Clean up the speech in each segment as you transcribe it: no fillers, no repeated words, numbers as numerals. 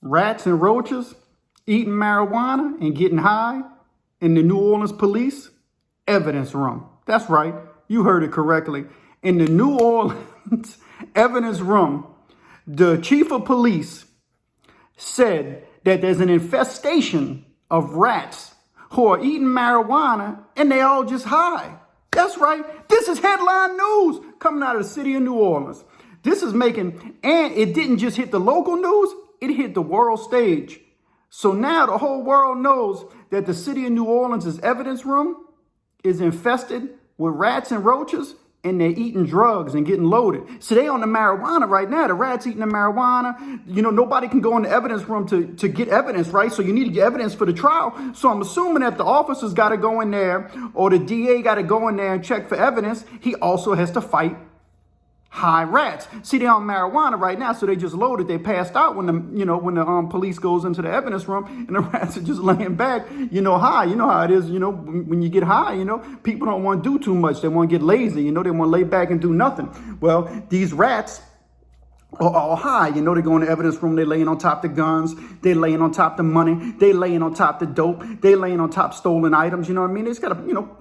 Rats and roaches eating marijuana and getting high in the New Orleans police evidence room. That's right. You heard it correctly. In the New Orleans evidence room, the chief of police said that there's an infestation of rats who are eating marijuana and they all just high. That's right. This is headline news coming out of the city of New Orleans. This is making, and it didn't just hit the local news, it hit the world stage. So now the whole world knows that the city of New Orleans' evidence room is infested with rats and roaches, and they're eating drugs and getting loaded. So they on the marijuana right now. The rats eating the marijuana. You know, nobody can go in the evidence room to get evidence, right? So you need to get evidence for the trial. So I'm assuming that the officers got to go in there or the DA got to go in there and check for evidence. He also has to fight high rats. See, they're on marijuana right now, so they just loaded. They passed out when the police goes into the evidence room and the rats are just laying back, high. You know how it is, when you get high, people don't want to do too much. They want to get lazy, they want to lay back and do nothing. Well, these rats are all high. They go in the evidence room, they laying on top the guns, they laying on top the money, they laying on top the dope, they laying on top stolen items, you know what I mean? They just gotta,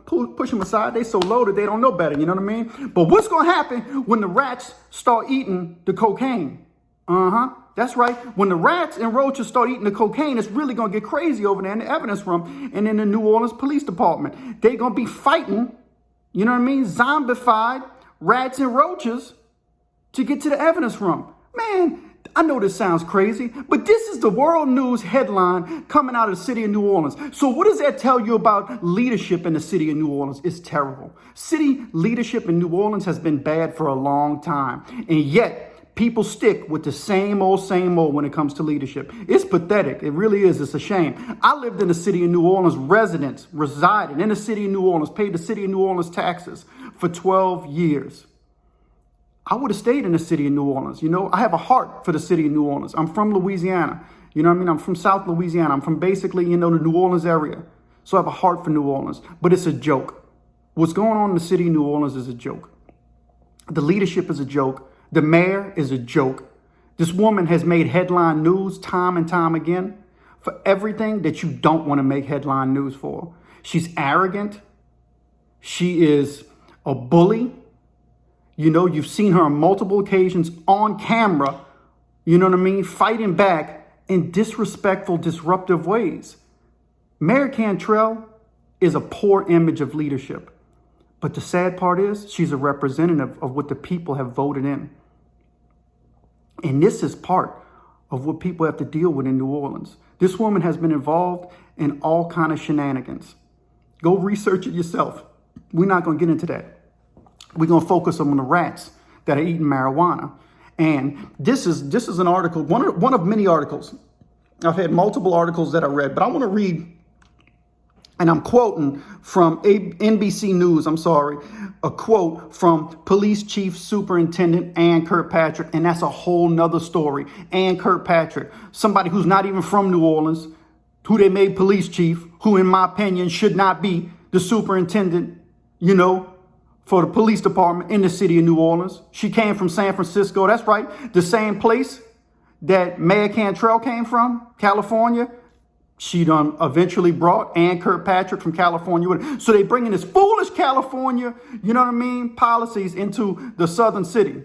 push them aside. They so loaded, they don't know better, you know what I mean? But what's gonna happen when the rats start eating the cocaine? That's right. When the rats and roaches start eating the cocaine, it's really gonna get crazy over there in the evidence room and in the New Orleans Police Department. They gonna be fighting, you know what I mean? Zombified rats and roaches to get to the evidence room. Man, I know this sounds crazy, but this is the world news headline coming out of the city of New Orleans. So what does that tell you about leadership in the city of New Orleans? It's terrible. City leadership in New Orleans has been bad for a long time. And yet people stick with the same old when it comes to leadership. It's pathetic. It really is. It's a shame. I lived in the city of New Orleans, resided in the city of New Orleans, paid the city of New Orleans taxes for 12 years. I would have stayed in the city of New Orleans. I have a heart for the city of New Orleans. I'm from Louisiana. You know what I mean? I'm from South Louisiana. I'm from basically, the New Orleans area. So I have a heart for New Orleans, but it's a joke. What's going on in the city of New Orleans is a joke. The leadership is a joke. The mayor is a joke. This woman has made headline news time and time again for everything that you don't want to make headline news for. She's arrogant. She is a bully. You've seen her on multiple occasions on camera, fighting back in disrespectful, disruptive ways. Mayor Cantrell is a poor image of leadership. But the sad part is she's a representative of what the people have voted in. And this is part of what people have to deal with in New Orleans. This woman has been involved in all kind of shenanigans. Go research it yourself. We're not going to get into that. We're going to focus on the rats that are eating marijuana. And this is an article, one of many articles. I've had multiple articles that I read, but I want to read, and I'm quoting from NBC News, a quote from Police Chief Superintendent Ann Kirkpatrick, and that's a whole nother story. Ann Kirkpatrick, somebody who's not even from New Orleans, who they made police chief, who in my opinion should not be the superintendent, for the police department in the city of New Orleans. She came from San Francisco. That's right. The same place that Mayor Cantrell came from, California. She done eventually brought Ann Kirkpatrick from California with her. So they bringing this foolish California, policies into the southern city.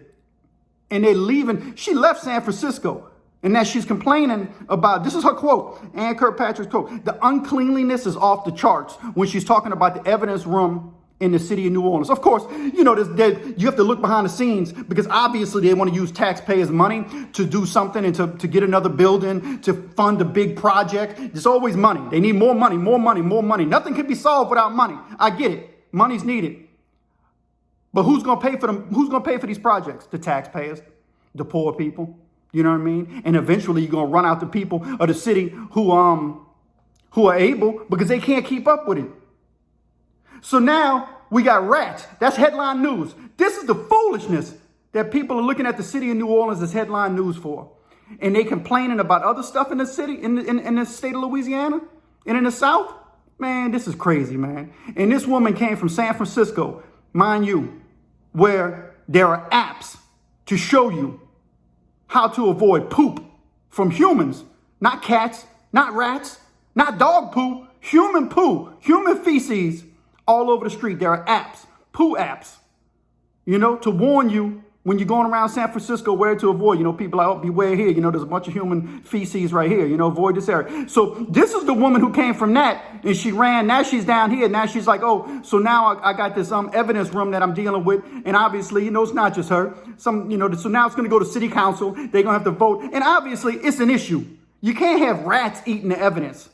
And they're leaving. She left San Francisco. And now she's complaining about, this is her quote, Ann Kirkpatrick's quote, the uncleanliness is off the charts when she's talking about the evidence room in the city of New Orleans. Of course, you have to look behind the scenes because obviously they want to use taxpayers' money to do something and to get another building, to fund a big project. There's always money. They need more money, more money, more money. Nothing can be solved without money. I get it. Money's needed. But who's going to pay for them? Who's going to pay for these projects? The taxpayers, the poor people. You know what I mean? And eventually you're going to run out the people of the city who are able because they can't keep up with it. So now we got rats. That's headline news. This is the foolishness that people are looking at the city of New Orleans as headline news for. And they complaining about other stuff in the city, in the state of Louisiana and in the South. Man, this is crazy, man. And this woman came from San Francisco, mind you, where there are apps to show you how to avoid poop from humans not cats, not rats, not dog poo, human feces all over the street. There are apps, poo apps, to warn you when you're going around San Francisco where to avoid. People are, oh, beware here. There's a bunch of human feces right here. Avoid this area. So this is the woman who came from that and she ran. Now she's down here. Now she's like, oh, so now I got this evidence room that I'm dealing with. And obviously, it's not just her. So now it's going to go to city council. They're going to have to vote. And obviously, it's an issue. You can't have rats eating the evidence.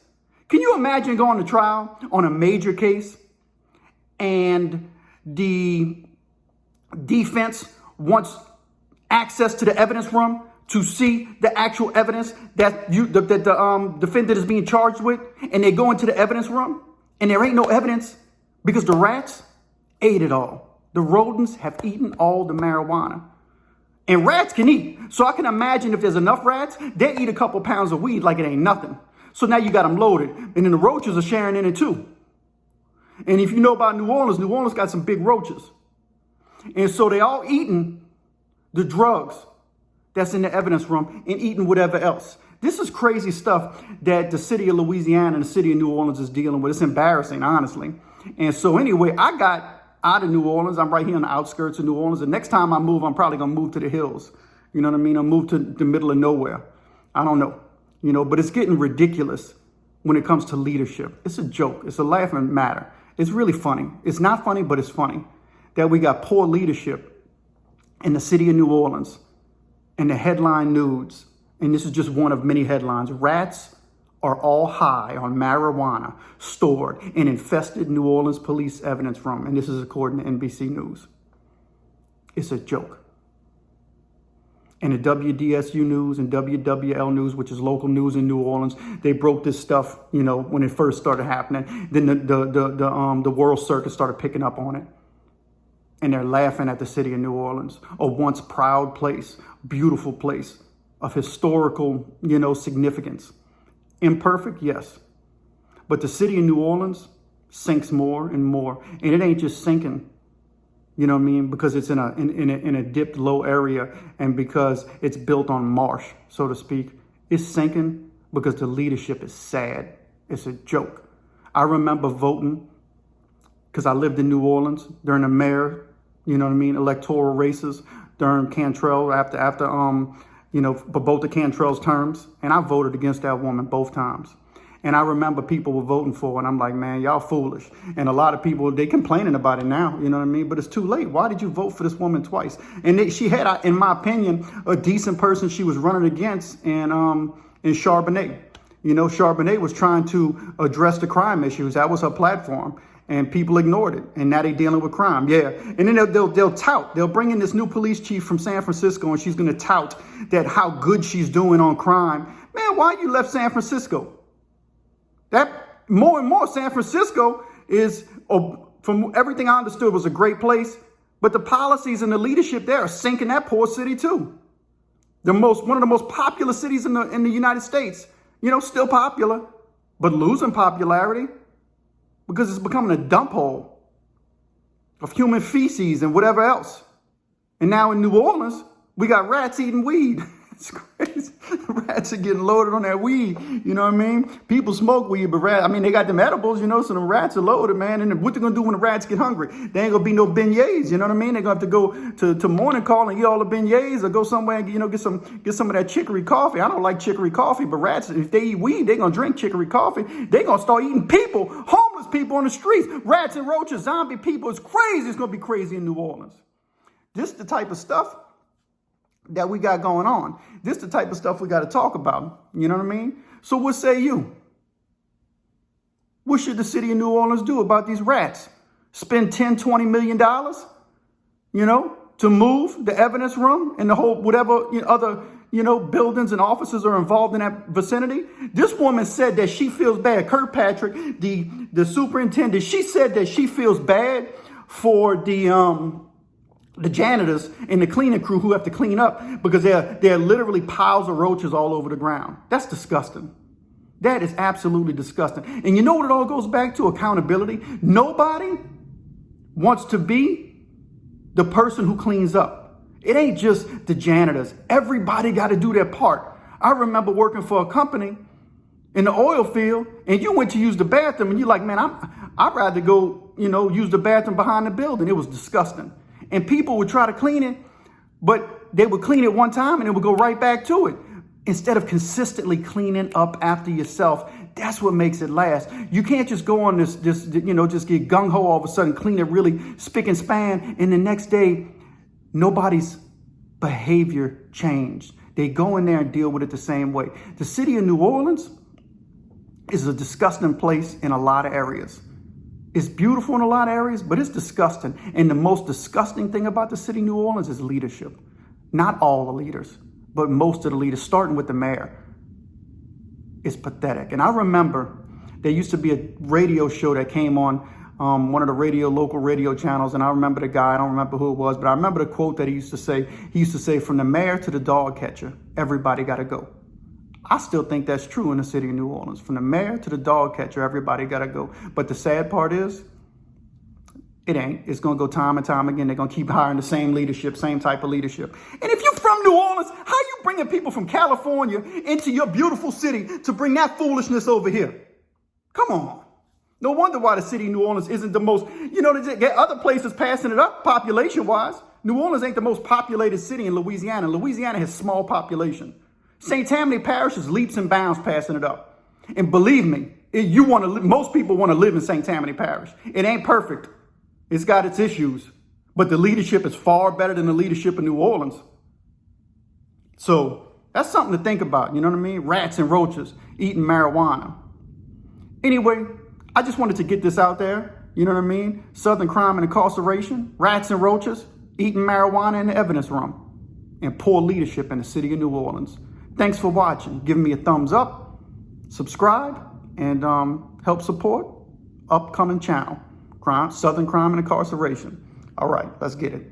Can you imagine going to trial on a major case and the defense wants access to the evidence room to see the actual evidence that the defendant is being charged with, and they go into the evidence room and there ain't no evidence because the rats ate it all. The rodents have eaten all the marijuana. And rats can eat. So I can imagine if there's enough rats, they eat a couple pounds of weed like it ain't nothing. So now you got them loaded. And then the roaches are sharing in it too. And if you know about New Orleans got some big roaches. And so they all eating the drugs that's in the evidence room and eating whatever else. This is crazy stuff that the city of Louisiana and the city of New Orleans is dealing with. It's embarrassing, honestly. And so anyway, I got out of New Orleans. I'm right here on the outskirts of New Orleans. The next time I move, I'm probably going to move to the hills. You know what I mean? I'll move to the middle of nowhere. I don't know. But it's getting ridiculous when it comes to leadership. It's a joke. It's a laughing matter. It's really funny. It's not funny, but it's funny that we got poor leadership in the city of New Orleans and the headline news. And this is just one of many headlines. Rats are all high on marijuana stored in infested New Orleans police evidence room. And this is according to NBC News. It's a joke. And the WDSU News and WWL News, which is local news in New Orleans, they broke this stuff, when it first started happening. Then the World Circus started picking up on it. And they're laughing at the city of New Orleans, a once proud place, beautiful place of historical, significance. Imperfect, yes. But the city of New Orleans sinks more and more. And it ain't just sinking, because it's in a dipped low area and because it's built on marsh, so to speak. It's sinking because the leadership is sad. It's a joke. I remember voting because I lived in New Orleans during the mayor, electoral races during Cantrell after for both the Cantrell's terms. And I voted against that woman both times. And I remember people were voting for her, and I'm like, man, y'all foolish. And a lot of people, they complaining about it now, but it's too late. Why did you vote for this woman twice? And she had, in my opinion, a decent person she was running against in Charbonnet. Charbonnet was trying to address the crime issues. That was her platform. And people ignored it. And now they're dealing with crime. Yeah. And then they'll tout. They'll bring in this new police chief from San Francisco, and she's going to tout that how good she's doing on crime. Man, why you left San Francisco? That more and more San Francisco is, from everything I understood, was a great place. But the policies and the leadership there are sinking that poor city too. One of the most popular cities in the United States. Still popular, but losing popularity because it's becoming a dump hole of human feces and whatever else. And now in New Orleans, we got rats eating weed. It's crazy. Rats are getting loaded on that weed. You know what I mean? People smoke weed, but they got them edibles, so the rats are loaded, man. And what they're going to do when the rats get hungry? They ain't going to be no beignets, you know what I mean? They're going to have to go to Morning Call and eat all the beignets or go somewhere and, get some of that chicory coffee. I don't like chicory coffee, but rats, if they eat weed, they're going to drink chicory coffee. They're going to start eating people, homeless people on the streets, rats and roaches, zombie people. It's crazy. It's going to be crazy in New Orleans. This is the type of stuff that we got going on. This is the type of stuff we got to talk about. You know what I mean? So what say you? What should the city of New Orleans do about these rats? Spend $10-20 million, to move the evidence room and the whole whatever other buildings and offices are involved in that vicinity? This woman said that she feels bad. Kirkpatrick, the superintendent, she said that she feels bad for the janitors and the cleaning crew who have to clean up because they're literally piles of roaches all over the ground. That's disgusting. That is absolutely disgusting. And you know what it all goes back to? Accountability. Nobody wants to be the person who cleans up. It ain't just the janitors. Everybody got to do their part. I remember working for a company in the oil field, and you went to use the bathroom, and you're like, man, I'd rather go, use the bathroom behind the building. It was disgusting. And people would try to clean it, but they would clean it one time and it would go right back to it. Instead of consistently cleaning up after yourself, that's what makes it last. You can't just go on just get gung-ho all of a sudden, clean it really spick and span, and the next day, nobody's behavior changed. They go in there and deal with it the same way. The city of New Orleans is a disgusting place in a lot of areas. It's beautiful in a lot of areas, but it's disgusting. And the most disgusting thing about the city of New Orleans is leadership. Not all the leaders, but most of the leaders, starting with the mayor. It's pathetic. And I remember there used to be a radio show that came on one of the local radio channels. And I remember the guy, I don't remember who it was, but I remember the quote that he used to say. He used to say, from the mayor to the dog catcher, everybody got to go. I still think that's true in the city of New Orleans. From the mayor to the dog catcher, everybody got to go. But the sad part is, it ain't. It's going to go time and time again. They're going to keep hiring the same leadership, same type of leadership. And if you're from New Orleans, how you bringing people from California into your beautiful city to bring that foolishness over here? Come on. No wonder why the city of New Orleans isn't the most, they get other places passing it up population-wise. New Orleans ain't the most populated city in Louisiana. Louisiana has small population. St. Tammany Parish is leaps and bounds passing it up. And believe me, most people want to live in St. Tammany Parish. It ain't perfect. It's got its issues. But the leadership is far better than the leadership in New Orleans. So that's something to think about. You know what I mean? Rats and roaches eating marijuana. Anyway, I just wanted to get this out there. You know what I mean? Southern crime and incarceration, rats and roaches eating marijuana in the evidence room, and poor leadership in the city of New Orleans. Thanks for watching. Give me a thumbs up, subscribe, and help support upcoming channel, Southern Crime and Incarceration. All right, let's get it.